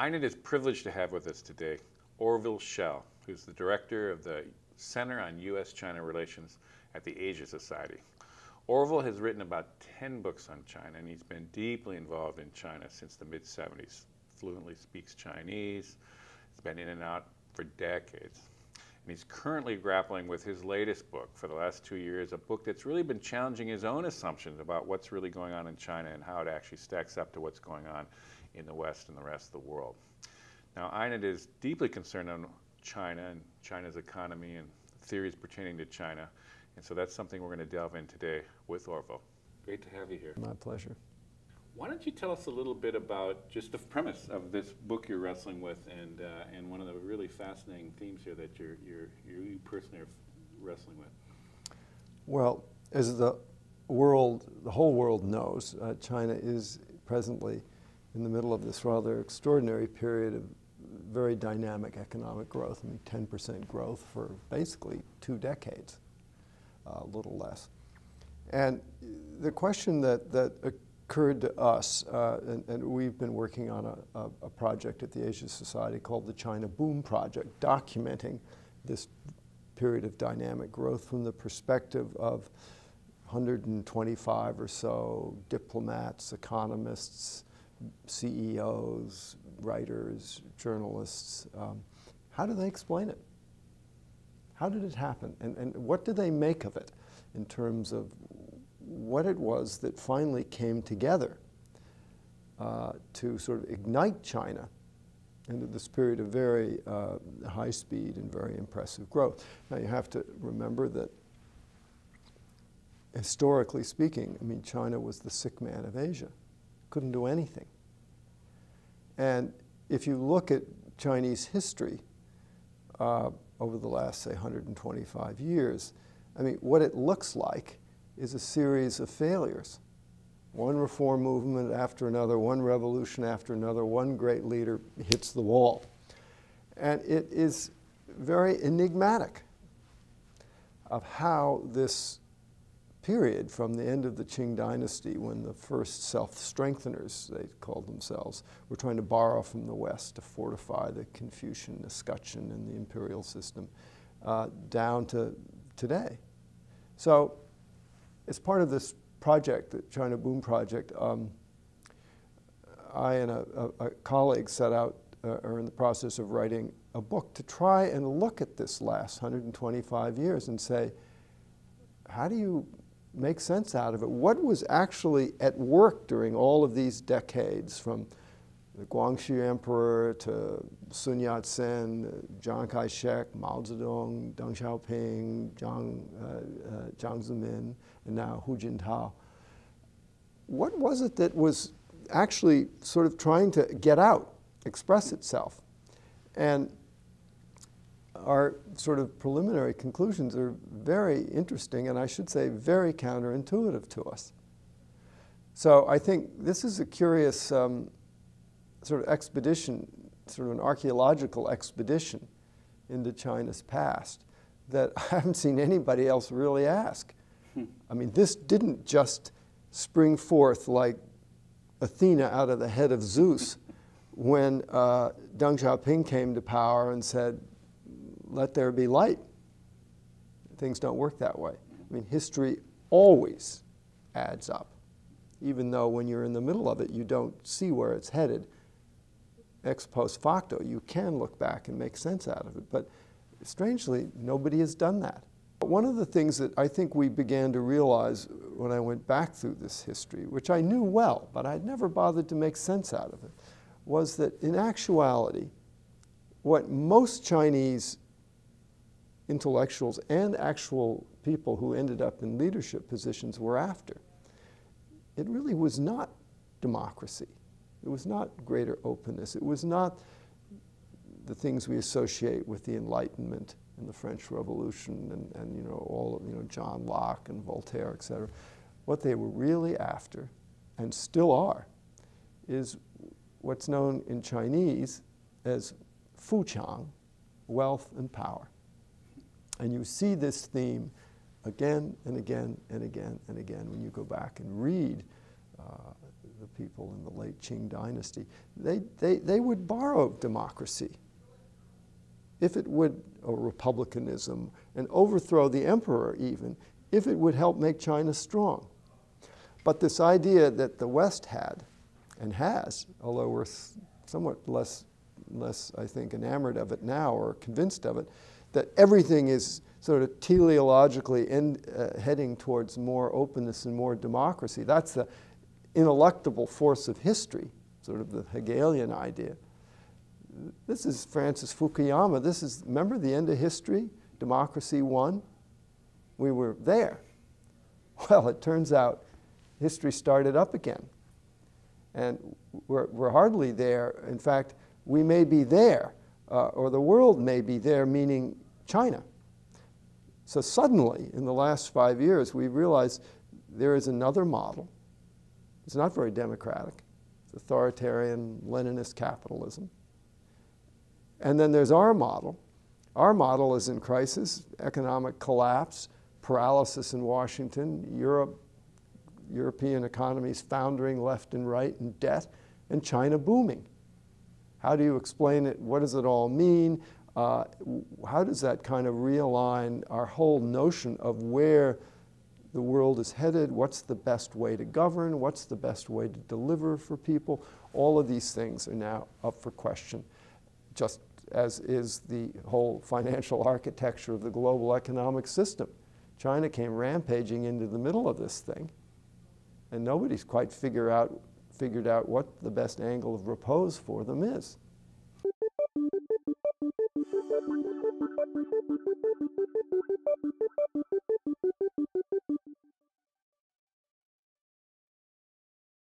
I'm privileged to have with us today Orville Schell, who's the director of the Center on U.S.-China Relations at the Asia Society. Orville has written about 10 books on China, and he's been deeply involved in China since the mid-'70s. Fluently speaks Chinese. He's been in and out for decades. And he's currently grappling with his latest book for the last 2 years, a book that's really been challenging his own assumptions about what's really going on in China and how it actually stacks up to what's going on in the West and the rest of the world. Now, INET is deeply concerned on China and China's economy and theories pertaining to China. And so that's something we're going to delve in today with Orville. Great to have you here. My pleasure. Why don't you tell us a little bit about just the premise of this book you're wrestling with, and one of the really fascinating themes here that you personally are wrestling with? Well, as the whole world knows, China is presently in the middle of this rather extraordinary period of very dynamic economic growth. I mean, 10% growth for basically 2 decades, a little less. And the question that occurred to us, and we've been working on a project at the Asia Society called the China Boom Project, documenting this period of dynamic growth from the perspective of 125 or so diplomats, economists, CEOs, writers, journalists. How do they explain it? How did it happen? And what do they make of it in terms of what it was that finally came together to sort of ignite China into this period of very high speed and very impressive growth? Now, you have to remember that historically speaking, I mean, China was the sick man of Asia. Couldn't do anything. And if you look at Chinese history over the last, say, 125 years, I mean, what it looks like is a series of failures. One reform movement after another, one revolution after another, one great leader hits the wall. And it is very enigmatic of how this period from the end of the Qing dynasty, when the first self-strengtheners, they called themselves, were trying to borrow from the West to fortify the Confucian escutcheon in the imperial system, down to today. So as part of this project, the China Boom Project, I and a colleague set out, are in the process of writing a book to try and look at this last 125 years and say, how do you make sense out of it? What was actually at work during all of these decades, from the Guangxu Emperor to Sun Yat-sen, Chiang Kai-shek, Mao Zedong, Deng Xiaoping, Jiang Zemin, and now Hu Jintao? What was it that was actually sort of trying to get out, express itself? And our sort of preliminary conclusions are very interesting, and I should say very counterintuitive to us. So I think this is a curious sort of expedition, sort of an archaeological expedition into China's past that I haven't seen anybody else really ask. I mean, this didn't just spring forth like Athena out of the head of Zeus when Deng Xiaoping came to power and said, let there be light. Things don't work that way. I mean, history always adds up, even though when you're in the middle of it, you don't see where it's headed. Ex post facto, you can look back and make sense out of it. But strangely, nobody has done that. One of the things that I think we began to realize when I went back through this history, which I knew well, but I'd never bothered to make sense out of it, was that in actuality, what most Chinese intellectuals and actual people who ended up in leadership positions were after, it really was not democracy. It was not greater openness. It was not the things we associate with the Enlightenment and the French Revolution and you know, all of, you know, John Locke and Voltaire, et cetera. What they were really after, and still are, is what's known in Chinese as fuqiang, wealth and power. And you see this theme again and again and again and again when you go back and read the people in the late Qing dynasty, they would borrow democracy if it would, or republicanism, and overthrow the emperor even, if it would help make China strong. But this idea that the West had, and has, although we're somewhat less, I think, enamored of it now or convinced of it, that everything is sort of teleologically heading towards more openness and more democracy. That's the ineluctable force of history, sort of the Hegelian idea. This is Francis Fukuyama. This is, remember the end of history? Democracy won. We were there. Well, it turns out history started up again. And we're hardly there. In fact, we may be there, or the world may be there, meaning China. So suddenly, in the last 5 years, we realized there is another model. It's not very democratic. It's authoritarian, Leninist capitalism. And then there's our model. Our model is in crisis, economic collapse, paralysis in Washington, European economies foundering left and right in debt, and China booming. How do you explain it? What does it all mean? How does that kind of realign our whole notion of where the world is headed? What's the best way to govern? What's the best way to deliver for people? All of these things are now up for question, just as is the whole financial architecture of the global economic system. China came rampaging into the middle of this thing, and nobody's quite figured out what the best angle of repose for them is.